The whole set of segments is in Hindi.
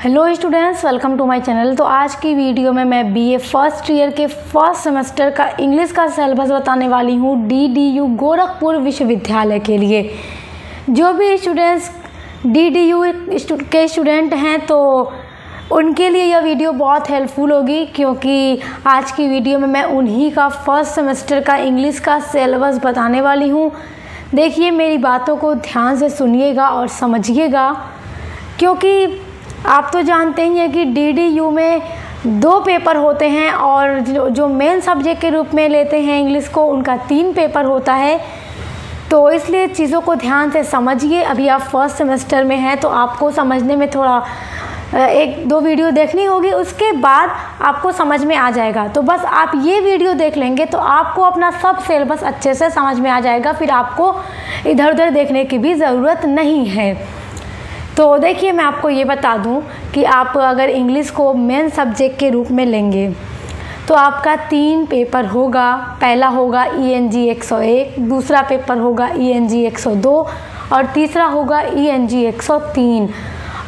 Hello students, welcome to my channel. तो आज की वीडियो में मैं बीए फर्स्ट ईयर के फर्स्ट सेमेस्टर का इंग्लिश का सिलेबस बताने वाली हूँ डीडीयू गोरखपुर विश्वविद्यालय के लिए। जो भी स्टूडेंट्स डीडीयू के स्टूडेंट हैं तो उनके लिए यह वीडियो बहुत हेल्पफुल होगी, क्योंकि आज की वीडियो में मैं उन्हीं का फर्स्ट सेमेस्टर का इंग्लिश का सिलेबस बताने वाली हूँ। देखिए, मेरी बातों को ध्यान से सुनिएगा और समझिएगा, क्योंकि आप तो जानते ही हैं कि डीडीयू में 2 पेपर होते हैं और जो मेन सब्जेक्ट के रूप में लेते हैं इंग्लिश को, उनका 3 पेपर होता है। तो इसलिए चीज़ों को ध्यान से समझिए। अभी आप फर्स्ट सेमेस्टर में हैं तो आपको समझने में थोड़ा 1-2 वीडियो देखनी होगी, उसके बाद आपको समझ में आ जाएगा। तो बस आप ये वीडियो देख लेंगे तो आपको अपना सब सिलेबस अच्छे से समझ में आ जाएगा, फिर आपको इधर उधर देखने की भी ज़रूरत नहीं है। तो देखिए, मैं आपको ये बता दूं कि आप अगर इंग्लिश को मेन सब्जेक्ट के रूप में लेंगे तो आपका 3 पेपर होगा। पहला होगा ENG 101, दूसरा पेपर होगा ENG 102 और तीसरा होगा ENG 103।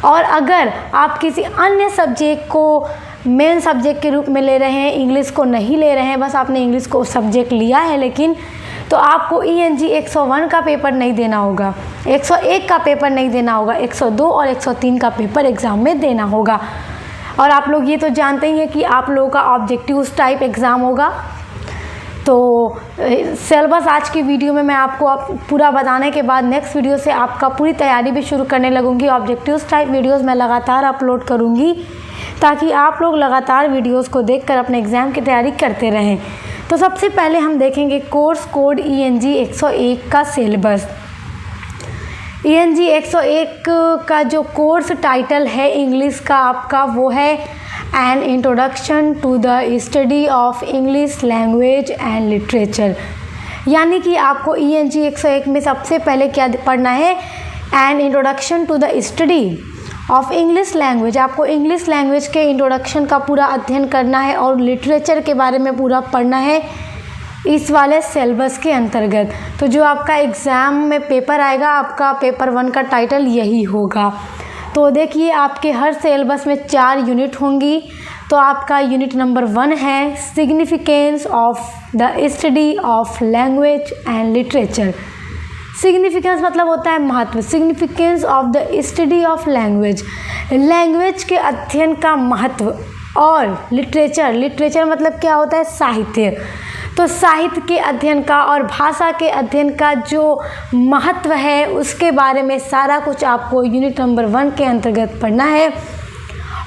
और अगर आप किसी अन्य सब्जेक्ट को मेन सब्जेक्ट के रूप में ले रहे हैं, इंग्लिश को नहीं ले रहे हैं, बस आपने इंग्लिश को सब्जेक्ट लिया है लेकिन, तो आपको ENG 101 का पेपर नहीं देना होगा, 101 का पेपर नहीं देना होगा, 102 और 103 का पेपर एग्ज़ाम में देना होगा। और आप लोग ये तो जानते ही हैं कि आप लोगों का ऑब्जेक्टिव टाइप एग्ज़ाम होगा। तो सिलेबस आज की वीडियो में मैं आपको पूरा बताने के बाद नेक्स्ट वीडियो से आपका पूरी तैयारी भी शुरू करने लगूंगी। ऑब्जेक्टिव टाइप वीडियोस मैं लगातार अपलोड करूंगी ताकि आप लोग लगातार वीडियोस को देखकर अपने एग्ज़ाम की तैयारी करते रहें। तो सबसे पहले हम देखेंगे कोर्स कोड ENG 101 का सिलेबस। ENG 101 का जो कोर्स टाइटल है इंग्लिश का आपका, वो है an introduction to the study of English language and literature. यानी कि आपको ENG 101 में सबसे पहले क्या पढ़ना है, an introduction to the study of English language. आपको इंग्लिश लैंग्वेज के इंट्रोडक्शन का पूरा अध्ययन करना है और लिटरेचर के बारे में पूरा पढ़ना है इस वाले सिलेबस के अंतर्गत। तो जो आपका एग्ज़ाम में पेपर आएगा, आपका पेपर 1 का टाइटल यही होगा। तो देखिए, आपके हर सिलेबस में 4 यूनिट होंगी। तो आपका यूनिट नंबर 1 है significance of the study of language and literature. Significance मतलब होता है महत्व। Significance of the study of language, language के अध्ययन का महत्व। और लिटरेचर मतलब क्या होता है, साहित्य। तो साहित्य के अध्ययन का और भाषा के अध्ययन का जो महत्व है उसके बारे में सारा कुछ आपको यूनिट नंबर 1 के अंतर्गत पढ़ना है।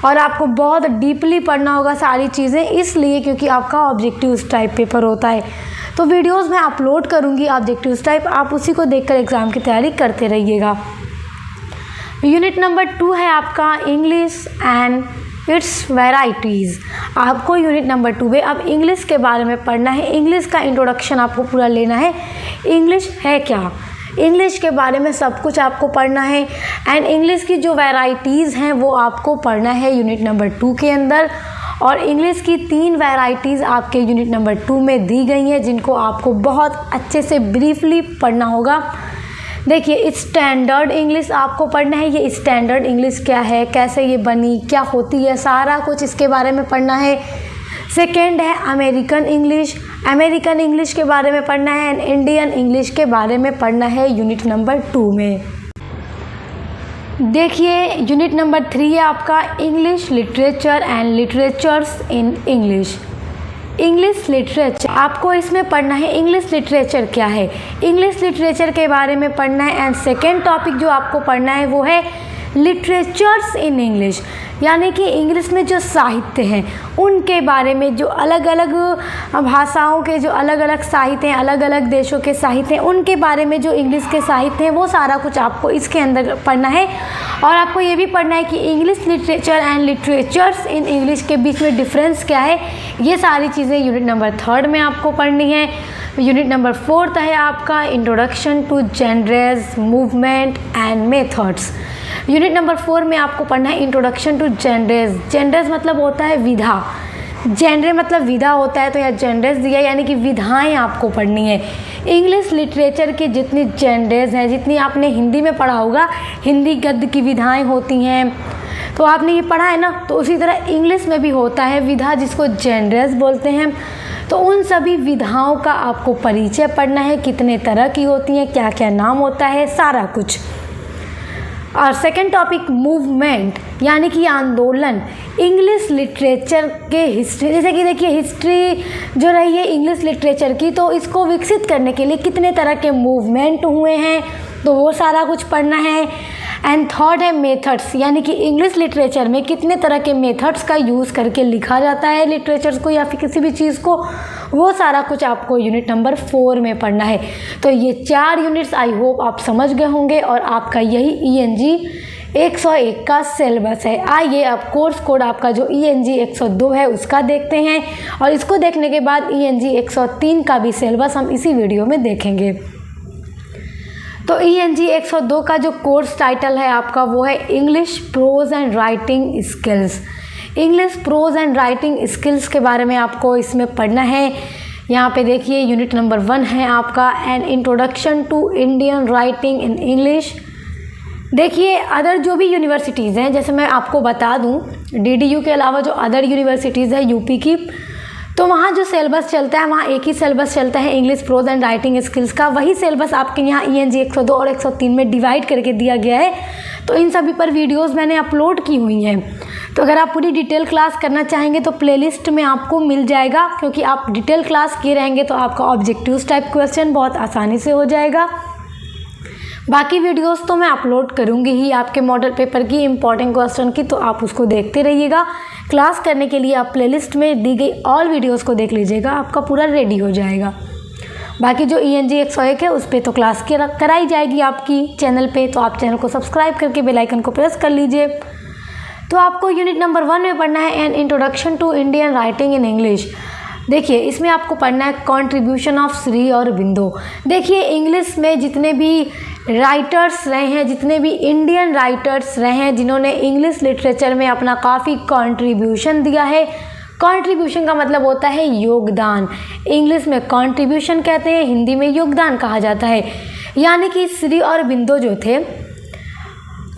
और आपको बहुत डीपली पढ़ना होगा सारी चीज़ें, इसलिए क्योंकि आपका ऑब्जेक्टिव टाइप पेपर होता है। तो वीडियोस मैं अपलोड करूंगी ऑब्जेक्टिव टाइप, आप उसी को देखकर एग्ज़ाम की तैयारी करते रहिएगा। यूनिट नंबर 2 है आपका इंग्लिश एंड इट्स वैराइटीज़। आपको यूनिट नंबर 2 में अब इंग्लिश के बारे में पढ़ना है। इंग्लिश का इंट्रोडक्शन आपको पूरा लेना है। इंग्लिश है क्या, इंग्लिश के बारे में सब कुछ आपको पढ़ना है। एंड इंग्लिश की जो वैराइटीज़ हैं वो आपको पढ़ना है यूनिट नंबर 2 के अंदर। और इंग्लिश की 3 वैराइटीज़ आपके यूनिट नंबर 2 में दी गई हैं, जिनको आपको बहुत अच्छे से ब्रीफली पढ़ना होगा। देखिए, स्टैंडर्ड इंग्लिश आपको पढ़ना है। ये स्टैंडर्ड इंग्लिश क्या है, कैसे ये बनी, क्या होती है, सारा कुछ इसके बारे में पढ़ना है। सेकेंड है अमेरिकन इंग्लिश। अमेरिकन इंग्लिश के बारे में पढ़ना है। एंड इंडियन इंग्लिश के बारे में पढ़ना है यूनिट नंबर 2 में। देखिए, यूनिट नंबर 3 है आपका English literature and literatures in English. English literature आपको इसमें पढ़ना है। इंग्लिश लिटरेचर क्या है, इंग्लिश लिटरेचर के बारे में पढ़ना है। एंड सेकेंड टॉपिक जो आपको पढ़ना है वो है लिटरेचर्स इन इंग्लिश, यानी कि इंग्लिश में जो साहित्य हैं उनके बारे में, जो अलग अलग भाषाओं के जो अलग अलग साहित्य हैं, अलग अलग देशों के साहित्य हैं, उनके बारे में जो इंग्लिश के साहित्य हैं वो सारा कुछ आपको इसके अंदर पढ़ना है। और आपको ये भी पढ़ना है कि English literature and literatures in English के बीच में डिफरेंस क्या है। ये सारी चीज़ें यूनिट नंबर 3 में आपको पढ़नी है। यूनिट नंबर 4 है आपका introduction to genres movement and methods. Unit number 4 में आपको पढ़ना है इंट्रोडक्शन टू जेनरेज। जेनरेज मतलब होता है विधा, जेनरे मतलब विधा होता है, तो यह जेनरेज दिया, यानी कि विधाएं आपको पढ़नी है। इंग्लिश लिटरेचर की जितनी जेनरेज हैं, जितनी आपने हिंदी में पढ़ा होगा, हिंदी गद्य की विधाएं होती हैं, तो आपने ये पढ़ा है ना। तो उसी तरह इंग्लिश में भी होता है विधा, जिसको जेंडर्स बोलते हैं। तो उन सभी विधाओं का आपको परिचय पढ़ना है, कितने तरह की होती हैं, क्या क्या नाम होता है, सारा कुछ। और सेकंड टॉपिक मूवमेंट, यानी कि आंदोलन। इंग्लिश लिटरेचर के हिस्ट्री, जैसे कि देखिए हिस्ट्री जो रही है इंग्लिश लिटरेचर की, तो इसको विकसित करने के लिए कितने तरह के मूवमेंट हुए हैं, तो वो सारा कुछ पढ़ना है। एंड थर्ड है मेथड्स, यानी कि इंग्लिश लिटरेचर में कितने तरह के मेथड्स का यूज़ करके लिखा जाता है लिटरेचर को या फिर किसी भी चीज़ को, वो सारा कुछ आपको यूनिट नंबर 4 में पढ़ना है। तो ये 4 यूनिट्स आई होप आप समझ गए होंगे और आपका यही ENG 101 का सिलेबस है। आइए अब कोर्स कोड आपका जो ENG 102 है उसका देखते हैं, और इसको देखने के बाद ENG 103 का भी सिलेबस हम इसी वीडियो में देखेंगे। तो ENG 102 का जो कोर्स टाइटल है आपका वो है English pros and writing skills. English pros and writing skills के बारे में आपको इसमें पढ़ना है। यहाँ पे देखिए यूनिट नंबर 1 है आपका an introduction to Indian writing in English. देखिए अदर जो भी यूनिवर्सिटीज़ हैं, जैसे मैं आपको बता दूँ DDU के अलावा जो अदर यूनिवर्सिटीज़ है यूपी की, तो वहाँ जो सिलेबस चलता है वहाँ एक ही सिलेबस चलता है English pros and writing skills का। वही सिलेबस आपके यहाँ ENG 102 और 103 में डिवाइड करके दिया गया है। तो इन सभी पर वीडियोस मैंने अपलोड की हुई हैं, तो अगर आप पूरी डिटेल क्लास करना चाहेंगे तो प्लेलिस्ट में आपको मिल जाएगा, क्योंकि आप डिटेल क्लास किए रहेंगे तो आपका ऑब्जेक्टिव्स टाइप क्वेश्चन बहुत आसानी से हो जाएगा। बाकी वीडियोस तो मैं अपलोड करूँगी ही आपके मॉडल पेपर की इम्पॉर्टेंट क्वेश्चन की, तो आप उसको देखते रहिएगा। क्लास करने के लिए आप प्लेलिस्ट में दी गई ऑल वीडियोस को देख लीजिएगा, आपका पूरा रेडी हो जाएगा। बाकी जो ENG 101 है उस पर तो क्लास कराई जाएगी आपकी चैनल पे, तो आप चैनल को सब्सक्राइब करके बेल आइकन को प्रेस कर लीजिए। तो आपको यूनिट नंबर 1 में पढ़ना है an introduction to Indian writing in English. देखिए इसमें आपको पढ़ना है कॉन्ट्रीब्यूशन ऑफ श्री अरबिंदो। देखिए इंग्लिश में जितने भी राइटर्स रहे हैं, जितने भी इंडियन राइटर्स रहे हैं जिन्होंने इंग्लिश लिटरेचर में अपना काफ़ी कंट्रीब्यूशन दिया है। कंट्रीब्यूशन का मतलब होता है योगदान। इंग्लिश में कंट्रीब्यूशन कहते हैं, हिंदी में योगदान कहा जाता है। यानी कि श्री अरबिंदो जो थे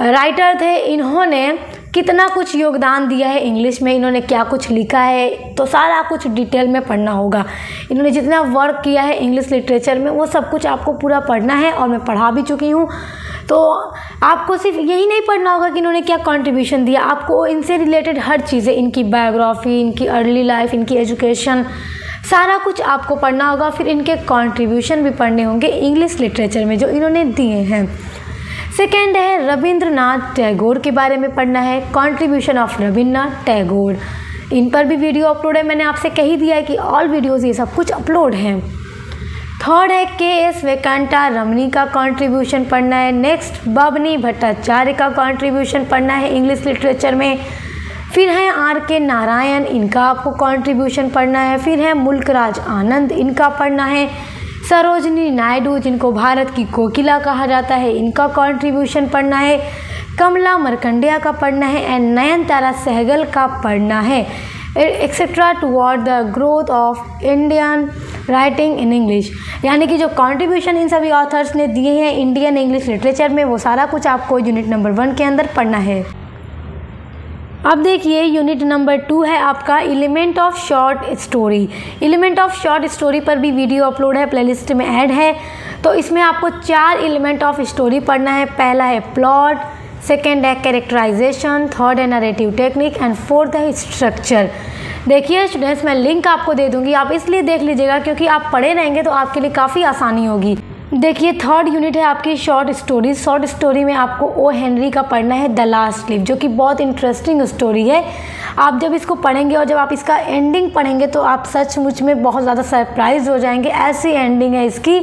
राइटर थे, इन्होंने कितना कुछ योगदान दिया है इंग्लिश में, इन्होंने क्या कुछ लिखा है, तो सारा कुछ डिटेल में पढ़ना होगा। इन्होंने जितना वर्क किया है इंग्लिश लिटरेचर में वो सब कुछ आपको पूरा पढ़ना है, और मैं पढ़ा भी चुकी हूँ। तो आपको सिर्फ यही नहीं पढ़ना होगा कि इन्होंने क्या कंट्रीब्यूशन दिया, आपको इनसे रिलेटेड हर चीज़ें, इनकी बायोग्राफी, इनकी अर्ली लाइफ, इनकी एजुकेशन, सारा कुछ आपको पढ़ना होगा। फिर इनके कंट्रीब्यूशन भी पढ़ने होंगे इंग्लिश लिटरेचर में जो इन्होंने दिए हैं। सेकेंड है रविंद्रनाथ टैगोर के बारे में पढ़ना है, कंट्रीब्यूशन ऑफ रविंद्रनाथ टैगोर। इन पर भी वीडियो अपलोड है, मैंने आपसे कह ही दिया है कि ऑल वीडियोस ये सब कुछ अपलोड हैं। थर्ड है KS वेंकटा रमनी का कंट्रीब्यूशन पढ़ना है। नेक्स्ट बबनी भट्टाचार्य का कंट्रीब्यूशन पढ़ना है इंग्लिश लिटरेचर में। फिर है RK नारायण, इनका आपको कंट्रीब्यूशन पढ़ना है। फिर है मुल्कराज आनंद, इनका पढ़ना है। सरोजनी नायडू, जिनको भारत की कोकिला कहा जाता है, इनका कंट्रीब्यूशन पढ़ना है। कमला मरकंडिया का पढ़ना है एंड नयनतारा सहगल का पढ़ना है। Etcetera toward the growth of Indian writing in English. यानी कि जो कंट्रीब्यूशन इन सभी ऑथर्स ने दिए हैं इंडियन इंग्लिश लिटरेचर में, वो सारा कुछ आपको यूनिट नंबर 1 के अंदर पढ़ना है। अब देखिए यूनिट नंबर 2 है आपका element of short story. Element of short story पर भी वीडियो अपलोड है, प्लेलिस्ट में ऐड है। तो इसमें आपको 4 एलिमेंट ऑफ स्टोरी पढ़ना है। पहला है प्लॉट, सेकेंड है कैरेक्टराइजेशन, थर्ड है नरेटिव टेक्निक एंड फोर्थ है स्ट्रक्चर। देखिए स्टूडेंट्स, मैं लिंक आपको दे दूंगी, आप इसलिए देख लीजिएगा क्योंकि आप पढ़े रहेंगे तो आपके लिए काफ़ी आसानी होगी। देखिए थर्ड यूनिट है आपकी शॉर्ट स्टोरी। शॉर्ट स्टोरी में आपको ओ हेनरी का पढ़ना है द लास्ट लीफ, जो कि बहुत इंटरेस्टिंग स्टोरी है। आप जब इसको पढ़ेंगे और जब आप इसका एंडिंग पढ़ेंगे तो आप सचमुच में बहुत ज़्यादा सरप्राइज हो जाएंगे, ऐसी एंडिंग है इसकी।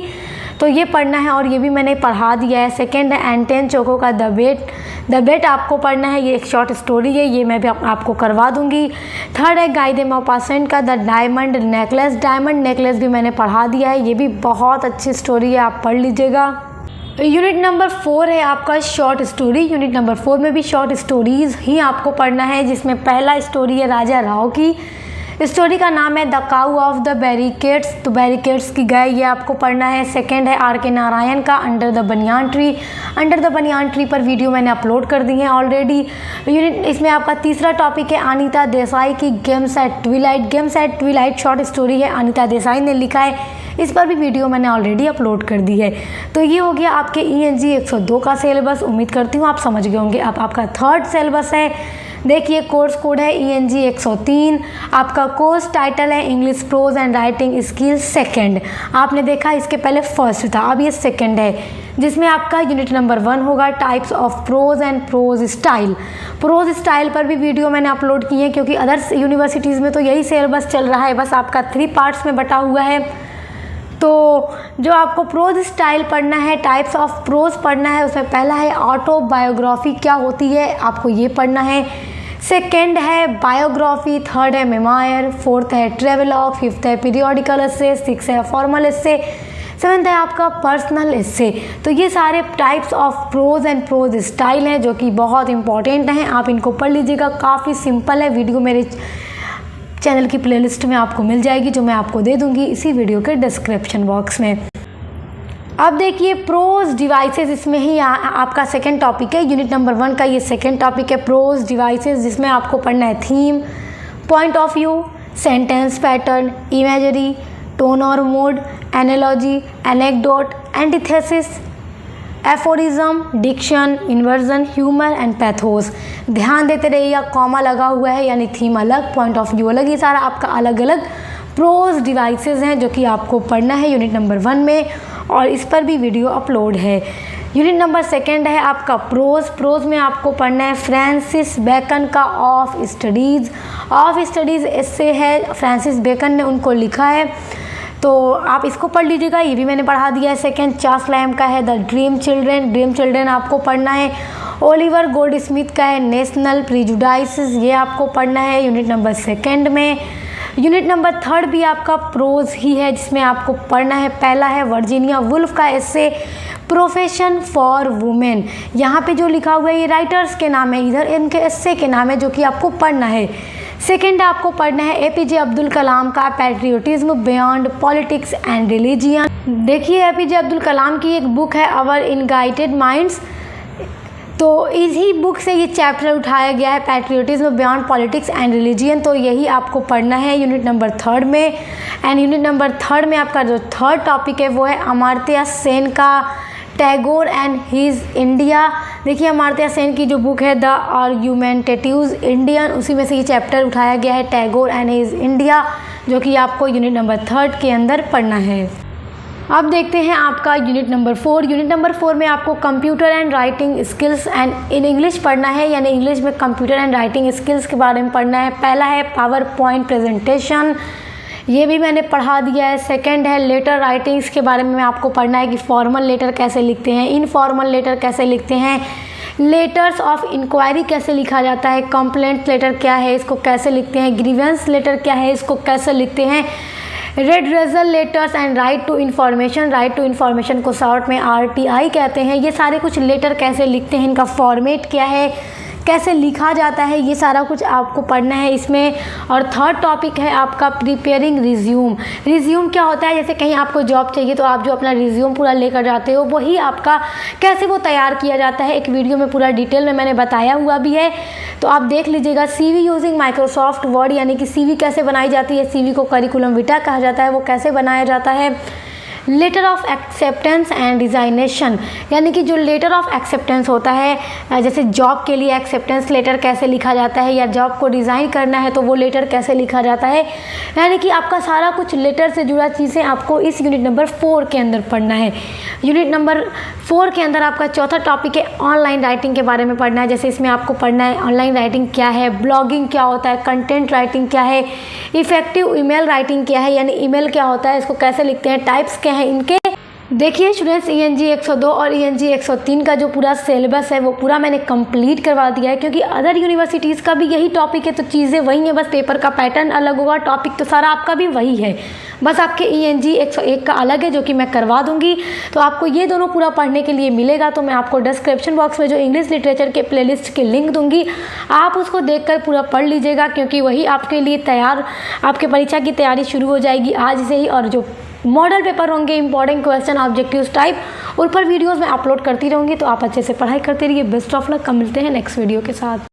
तो ये पढ़ना है और ये भी मैंने पढ़ा दिया है। सेकेंड है एंटन चोको का द बेट आपको पढ़ना है, ये एक शॉर्ट स्टोरी है, ये मैं भी आपको करवा दूंगी। थर्ड है गाय दे मॉपासेंट का the diamond necklace. Diamond necklace भी मैंने पढ़ा दिया है, ये भी बहुत अच्छी स्टोरी है, आप पढ़ लीजिएगा। यूनिट नंबर 4 है आपका शॉर्ट स्टोरी। यूनिट नंबर 4 में भी शॉर्ट स्टोरीज़ ही आपको पढ़ना है, जिसमें पहला स्टोरी है राजा राव की। स्टोरी का नाम है the cow of the barricades, तो बैरिकेड्स की गाय, ये आपको पढ़ना है। सेकंड है आर.के. नारायण का under the banyan tree. Under the banyan tree पर वीडियो मैंने अपलोड कर दी है ऑलरेडी। यूनिट इसमें आपका तीसरा टॉपिक है अनीता देसाई की games eight Twilight. Games eight Twilight short story है, अनीता देसाई ने लिखा है, इस पर भी वीडियो मैंने ऑलरेडी अपलोड कर दी है। तो ये हो गया आपके ENG 102 का सिलेबस। उम्मीद करती हूँ आप समझ गए होंगे। अब आपका थर्ड सिलेबस है, देखिए कोर्स कोड है ENG 103। आपका कोर्स टाइटल है English pros and writing skills second. आपने देखा इसके पहले फर्स्ट था, अब ये सेकंड है, जिसमें आपका यूनिट नंबर 1 होगा types of prose and prose style. Prose style पर भी वीडियो मैंने अपलोड की है, क्योंकि अदर्स यूनिवर्सिटीज़ में तो यही सिलेबस चल रहा है, बस आपका 3 पार्ट्स में बटा हुआ है। तो जो आपको प्रोज स्टाइल पढ़ना है, टाइप्स ऑफ प्रोज पढ़ना है, उसमें पहला है ऑटोबायोग्राफी क्या होती है, आपको ये पढ़ना है। सेकंड है बायोग्राफी, थर्ड है मेमायर, फोर्थ है ट्रेवलॉग, फिफ्थ है पीरियोडिकल एस्से, सिक्स है फॉर्मल एस्से, सेवन्थ है आपका पर्सनल एस्से। तो ये सारे types of prose and prose style हैं जो कि बहुत इंपॉर्टेंट हैं, आप इनको पढ़ लीजिएगा। काफ़ी सिंपल है, वीडियो मेरे चैनल की प्लेलिस्ट में आपको मिल जाएगी, जो मैं आपको दे दूंगी इसी वीडियो के डिस्क्रिप्शन बॉक्स में। अब देखिए प्रोज डिवाइसेस, इसमें ही आपका सेकंड टॉपिक है, यूनिट नंबर 1 का ये सेकंड टॉपिक है प्रोज डिवाइसेस, जिसमें आपको पढ़ना है theme, point of view, sentence pattern, imagery, tone और mood, analogy, anecdote, antithesis, aphorism, diction, inversion, humour and pathos. ध्यान देते रहिएगा, कॉमा लगा हुआ है, यानी थीम अलग, पॉइंट ऑफ व्यू अलग, ये सारा आपका अलग अलग प्रोज डिवाइसेस हैं जो कि आपको पढ़ना है यूनिट नंबर 1 में, और इस पर भी वीडियो अपलोड है। यूनिट नंबर 2 है आपका प्रोज। प्रोज में आपको पढ़ना है फ्रांसिस बेकन का ऑफ स्टडीज़। ऑफ स्टडीज़ एस्से है, फ्रांसिस बेकन ने उनको लिखा है, तो आप इसको पढ़ लीजिएगा, ये भी मैंने पढ़ा दिया है। सेकंड चार्ल्स लैम्ब का है the dream children. Dream children आपको पढ़ना है। ओलिवर गोल्डस्मिथ का है नेशनल प्रिजुडाइसेस, ये आपको पढ़ना है यूनिट नंबर 2 में। यूनिट नंबर 3 भी आपका प्रोज ही है, जिसमें आपको पढ़ना है, पहला है वर्जीनिया वुल्फ का एस्से प्रोफेशन फॉर वुमेन। यहाँ पे जो लिखा हुआ है ये राइटर्स के नाम है, इधर इनके एस्से के नाम है, जो कि आपको पढ़ना है। सेकंड आपको पढ़ना है APJ अब्दुल कलाम का patriotism beyond politics and religion. देखिए APJ अब्दुल कलाम की एक बुक है आवर इनगाइटेड माइंड्स, तो इसी बुक से ये चैप्टर उठाया गया है, patriotism beyond politics and religion. तो यही आपको पढ़ना है यूनिट नंबर 3 में। एंड यूनिट नंबर 3 में आपका जो थर्ड टॉपिक है वो है अमर्त्य सेन का टैगोर एंड हीज इंडिया। देखिए अमर्त्य सेन की जो बुक है द आर्गुमेंटेटिव्स इंडियन, उसी में से ये चैप्टर उठाया गया है टैगोर एंड हीज इंडिया, जो कि आपको यूनिट नंबर 3 के अंदर पढ़ना है। अब देखते हैं आपका यूनिट नंबर 4। यूनिट नंबर 4 में आपको computer and writing skills and in English पढ़ना है, यानी इंग्लिश में कंप्यूटर एंड राइटिंग स्किल्स के बारे में पढ़ना है। पहला है पावर पॉइंट प्रेजेंटेशन, ये भी मैंने पढ़ा दिया है। सेकंड है लेटर राइटिंग्स के बारे में आपको पढ़ना है कि फॉर्मल लेटर कैसे लिखते हैं, इनफॉर्मल लेटर कैसे लिखते हैं, लेटर्स ऑफ इंक्वायरी कैसे लिखा जाता है, कंप्लेंट लेटर क्या है, इसको कैसे लिखते हैं, ग्रीवेंस लेटर क्या है, इसको कैसे लिखते हैं, redressal letters and right to information. Right to information को शॉर्ट में RTI कहते हैं। ये सारे कुछ लेटर कैसे लिखते हैं, इनका फॉर्मेट क्या है, कैसे लिखा जाता है, ये सारा कुछ आपको पढ़ना है इसमें। और थर्ड टॉपिक है आपका प्रिपेयरिंग रिज्यूम। रिज्यूम क्या होता है, जैसे कहीं आपको जॉब चाहिए तो आप जो अपना रिज्यूम पूरा लेकर जाते हो, वही आपका कैसे वो तैयार किया जाता है, एक वीडियो में पूरा डिटेल में मैंने बताया हुआ भी है, तो आप देख लीजिएगा। CV यूजिंग माइक्रोसॉफ्ट वर्ड, यानी कि CV कैसे बनाई जाती है, CV को करिकुलम विटा कहा जाता है, वो कैसे बनाया जाता है। लेटर ऑफ एक्सेप्टेंस एंड डिज़ाइनेशन, यानी कि जो लेटर ऑफ एक्सेप्टेंस होता है, जैसे जॉब के लिए एक्सेप्टेंस लेटर कैसे लिखा जाता है, या जॉब को डिज़ाइन करना है तो वो लेटर कैसे लिखा जाता है, यानी कि आपका सारा कुछ लेटर से जुड़ा चीज़ें आपको इस यूनिट नंबर 4 के अंदर पढ़ना है। यूनिट नंबर 4 के अंदर आपका चौथा टॉपिक है ऑनलाइन राइटिंग के बारे में पढ़ना है। जैसे इसमें आपको पढ़ना है ऑनलाइन राइटिंग क्या है, ब्लॉगिंग क्या होता है, कंटेंट राइटिंग क्या है, इफेक्टिव ईमेल राइटिंग क्या है, यानी ईमेल क्या होता है, इसको कैसे लिखते हैं, टाइप्स क्या है इनके, देखिए स्टूडेंट्स, ENG 102 और ENG 103 का जो पूरा सिलेबस है वो पूरा मैंने कंप्लीट करवा दिया है, क्योंकि अदर यूनिवर्सिटीज़ का भी यही टॉपिक है, तो चीज़ें वही हैं, बस पेपर का पैटर्न अलग होगा, टॉपिक तो सारा आपका भी वही है, बस आपके ENG 101 का अलग है जो कि मैं करवा दूंगी। तो आपको ये दोनों पूरा पढ़ने के लिए मिलेगा, तो मैं आपको डिस्क्रिप्शन बॉक्स में जो इंग्लिश लिटरेचर के प्लेलिस्ट के लिंक दूंगी, आप उसको देखकर पूरा पढ़ लीजिएगा, क्योंकि वही आपके लिए तैयार, आपके परीक्षा की तैयारी शुरू हो जाएगी आज से ही। और जो मॉडल पेपर होंगे, इंपॉर्टेंट क्वेश्चन, ऑब्जेक्टिव्स टाइप, उन पर वीडियोस मैं अपलोड करती रहूँगी, तो आप अच्छे से पढ़ाई करते रहिए। बेस्ट ऑफ लक, मिलते हैं नेक्स्ट वीडियो के साथ।